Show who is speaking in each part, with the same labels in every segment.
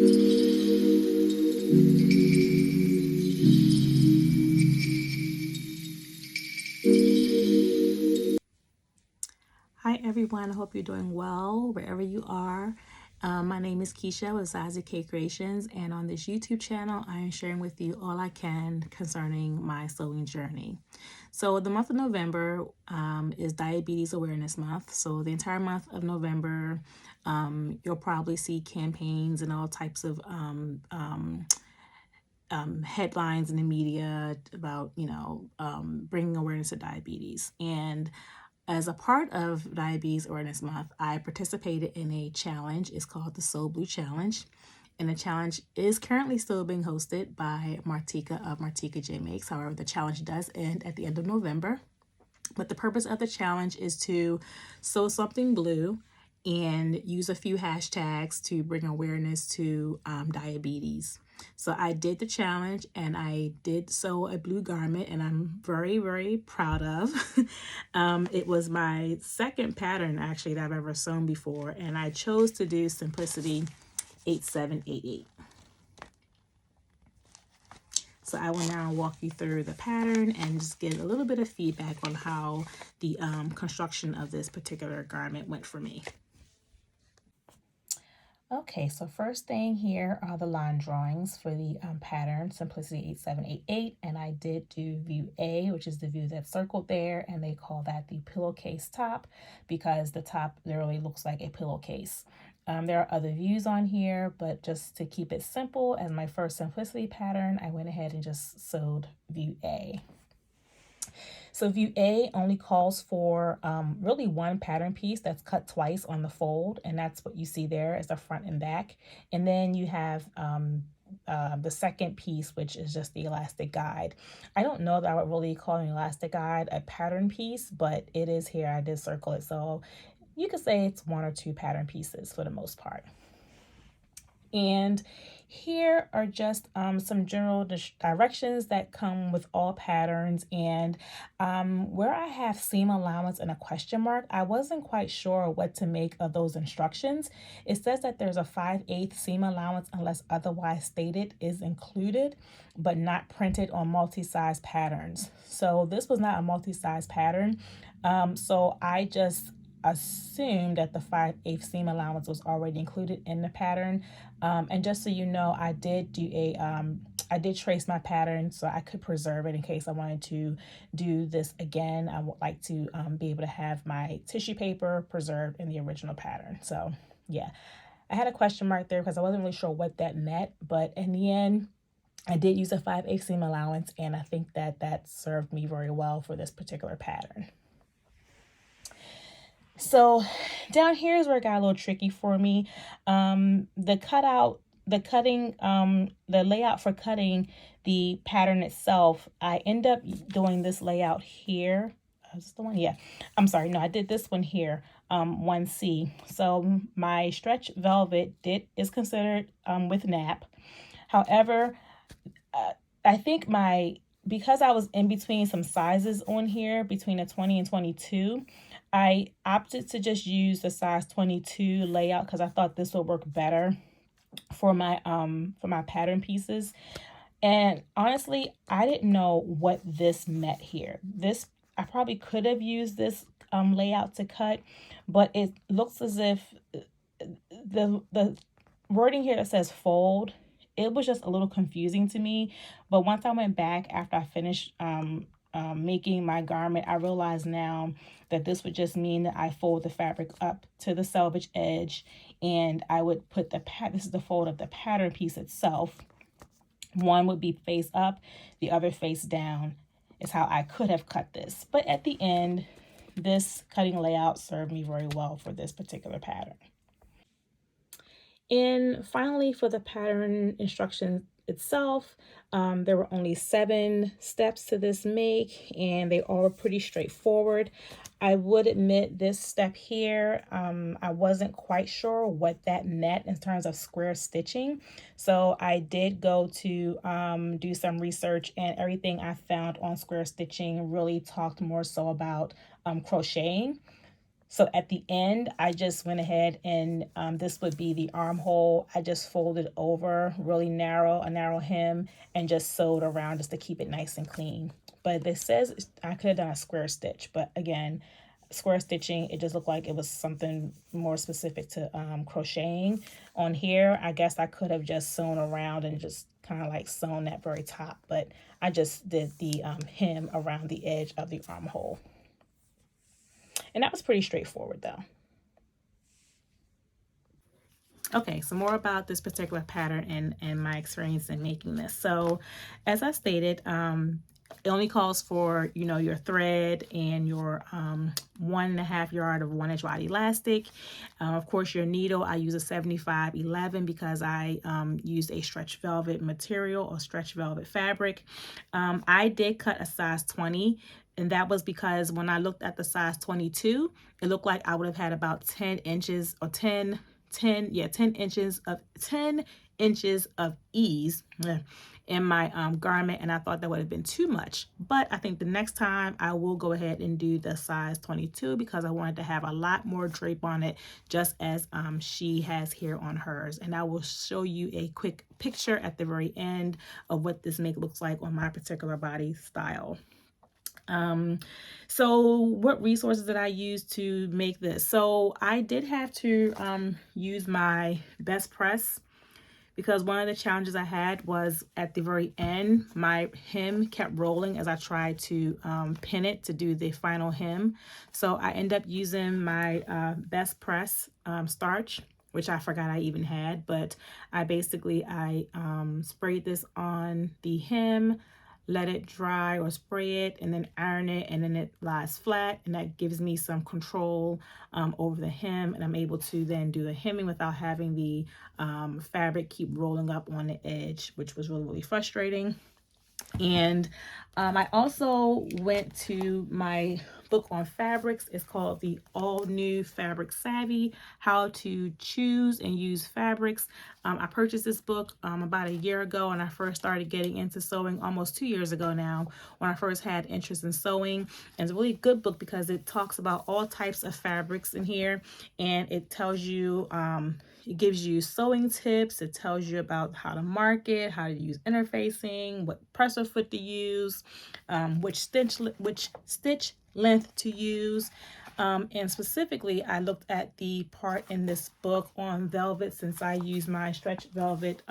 Speaker 1: Hi everyone, I hope you're doing well wherever you are. My name is Keisha with Zazie K Creations, and on this YouTube channel, I am sharing with you all I can concerning my sewing journey. So the month of November is Diabetes Awareness Month. So the entire month of November, you'll probably see campaigns and all types of headlines in the media about, bringing awareness to diabetes. And as a part of Diabetes Awareness Month, I participated in a challenge. It's called the Sew Blue Challenge. And the challenge is currently still being hosted by Martika of Martika J Makes. However, the challenge does end at the end of November. But the purpose of the challenge is to sew something blue and use a few hashtags to bring awareness to diabetes. So I did the challenge and I did sew a blue garment, and I'm very, very proud of. It was my second pattern actually that I've ever sewn before, and I chose to do Simplicity 8788. So I will now walk you through the pattern and just get a little bit of feedback on how the construction of this particular garment went for me. Okay, so first thing here are the line drawings for the pattern Simplicity 8788, and I did do view A, which is the view that's circled there, and they call that the pillowcase top because the top literally looks like a pillowcase. There are other views on here, but just to keep it simple, as my first Simplicity pattern, I went ahead and just sewed view A. So view A only calls for really one pattern piece that's cut twice on the fold, and that's what you see there as the front and back. And then you have the second piece, which is just the elastic guide. I don't know that I would really call an elastic guide a pattern piece, but it is here. I did circle it, so you could say it's one or two pattern pieces for the most part. And here are just some general directions that come with all patterns. And where I have seam allowance and a question mark, I wasn't quite sure what to make of those instructions. It says that there's a 5/8 seam allowance unless otherwise stated is included, but not printed on multi-size patterns. So this was not a multi-size pattern. So I just assumed that the 5/8 seam allowance was already included in the pattern. And just so you know, I did do I did trace my pattern so I could preserve it in case I wanted to do this again. I would like to be able to have my tissue paper preserved in the original pattern. So yeah, I had a question mark there because I wasn't really sure what that meant, but in the end, I did use a 5/8 seam allowance, and I think that that served me very well for this particular pattern. So down here is where it got a little tricky for me. The layout for cutting the pattern itself, I end up doing this layout here. Is this the one? Yeah. I'm sorry. No, I did this one here, 1C. So my stretch velvet is considered with nap. However, I think because I was in between some sizes on here, between a 20 and 22, I opted to just use the size 22 layout because I thought this would work better for my pattern pieces. And honestly, I didn't know what this meant here. I probably could have used this layout to cut, but it looks as if the wording here that says fold, it was just a little confusing to me. But once I went back after I finished making my garment, I realize now that this would just mean that I fold the fabric up to the selvage edge, and I would put this is the fold of the pattern piece itself. One would be face up, the other face down is how I could have cut this. But at the end, this cutting layout served me very well for this particular pattern. And finally, for the pattern instructions itself, there were only 7 steps to this make, and they all were pretty straightforward. I would admit this step here, I wasn't quite sure what that meant in terms of square stitching. So I did go to do some research, and everything I found on square stitching really talked more so about crocheting. So at the end, I just went ahead and this would be the armhole. I just folded over really narrow, a narrow hem, and just sewed around just to keep it nice and clean. But this says I could have done a square stitch, but again, square stitching, it just looked like it was something more specific to crocheting. On here, I guess I could have just sewn around and just kind of like sewn that very top, but I just did the hem around the edge of the armhole. And that was pretty straightforward though. Okay, so more about this particular pattern and my experience in making this. So as I stated, it only calls for, you know, your thread and your 1.5 yard of 1-inch wide elastic. Of course, your needle, I use a 7511 because I used a stretch velvet material or stretch velvet fabric. I did cut a size 20. And that was because when I looked at the size 22, it looked like I would have had about 10 inches or 10 inches of ease in my garment, and I thought that would have been too much. But I think the next time I will go ahead and do the size 22 because I wanted to have a lot more drape on it, just as she has here on hers. And I will show you a quick picture at the very end of what this make looks like on my particular body style. So what resources did I use to make this? So I did have to use my best press because one of the challenges I had was at the very end, my hem kept rolling as I tried to pin it to do the final hem. So I ended up using my best press starch, which I forgot I even had, but I sprayed this on the hem, let it dry or spray it, and then iron it, and then it lies flat, and that gives me some control over the hem, and I'm able to then do the hemming without having the fabric keep rolling up on the edge, which was really, really frustrating. And I also went to my book on fabrics. It's called the All New Fabric Savvy, How to Choose and Use Fabrics. I purchased this book about a year ago, and I first started getting into sewing almost 2 years ago now when I first had interest in sewing. And it's a really good book because it talks about all types of fabrics in here, and it tells you it gives you sewing tips. It tells you about how to mark it, how to use interfacing, what presser foot to use, which stitch length to use. And specifically, I looked at the part in this book on velvet since I use my stretch velvet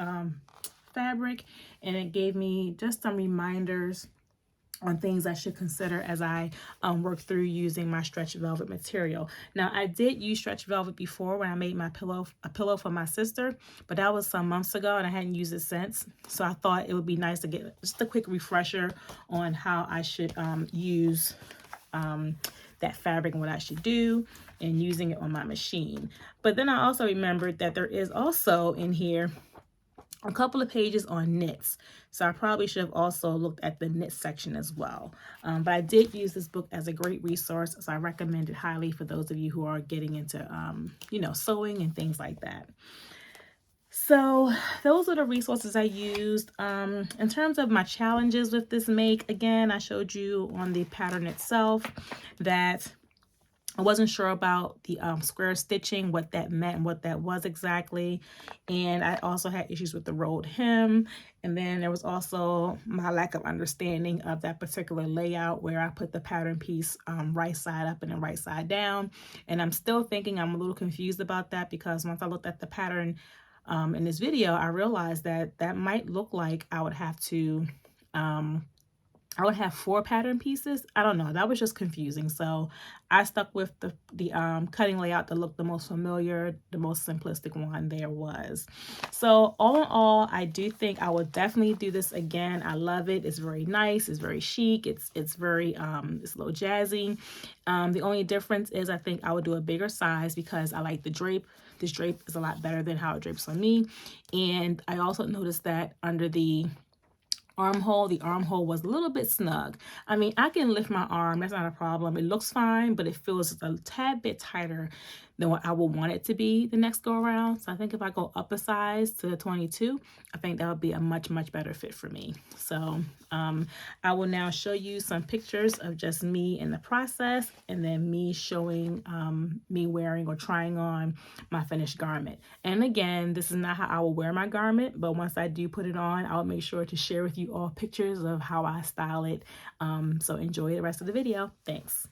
Speaker 1: fabric, and it gave me just some reminders on things I should consider as I work through using my stretch velvet material. Now, I did use stretch velvet before when I made a pillow for my sister, but that was some months ago and I hadn't used it since. So I thought it would be nice to get just a quick refresher on how I should use that fabric and what I should do and using it on my machine. But then I also remembered that there is also in here a couple of pages on knits. So I probably should have also looked at the knit section as well. But I did use this book as a great resource, so I recommend it highly for those of you who are getting into, you know, sewing and things like that. So those are the resources I used. In terms of my challenges with this make, again, I showed you on the pattern itself that I wasn't sure about the square stitching, what that meant and what that was exactly. And I also had issues with the rolled hem. And then there was also my lack of understanding of that particular layout where I put the pattern piece right side up and then right side down. And I'm still thinking I'm a little confused about that because once I looked at the pattern in this video, I realized that that might look like I would have to I would have 4 pattern pieces. I don't know. That was just confusing. So I stuck with the cutting layout that looked the most familiar, the most simplistic one there was. So all in all, I do think I would definitely do this again. I love it. It's very nice. It's very chic. It's very it's a little jazzy. The only difference is I think I would do a bigger size because I like the drape. This drape is a lot better than how it drapes on me. And I also noticed that under the armhole was a little bit snug. I mean, I can lift my arm, that's not a problem. It looks fine, but it feels a tad bit tighter than what I will want it to be the next go around. So I think if I go up a size to the 22, I think that would be a much, much better fit for me. So I will now show you some pictures of just me in the process, and then me showing me wearing or trying on my finished garment. And again, this is not how I will wear my garment, but once I do put it on, I'll make sure to share with you all pictures of how I style it. So enjoy the rest of the video. Thanks.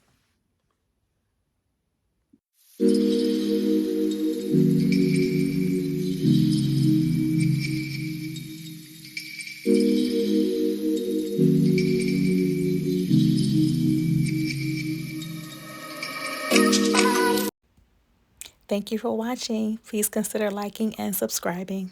Speaker 1: Thank you for watching. Please consider liking and subscribing.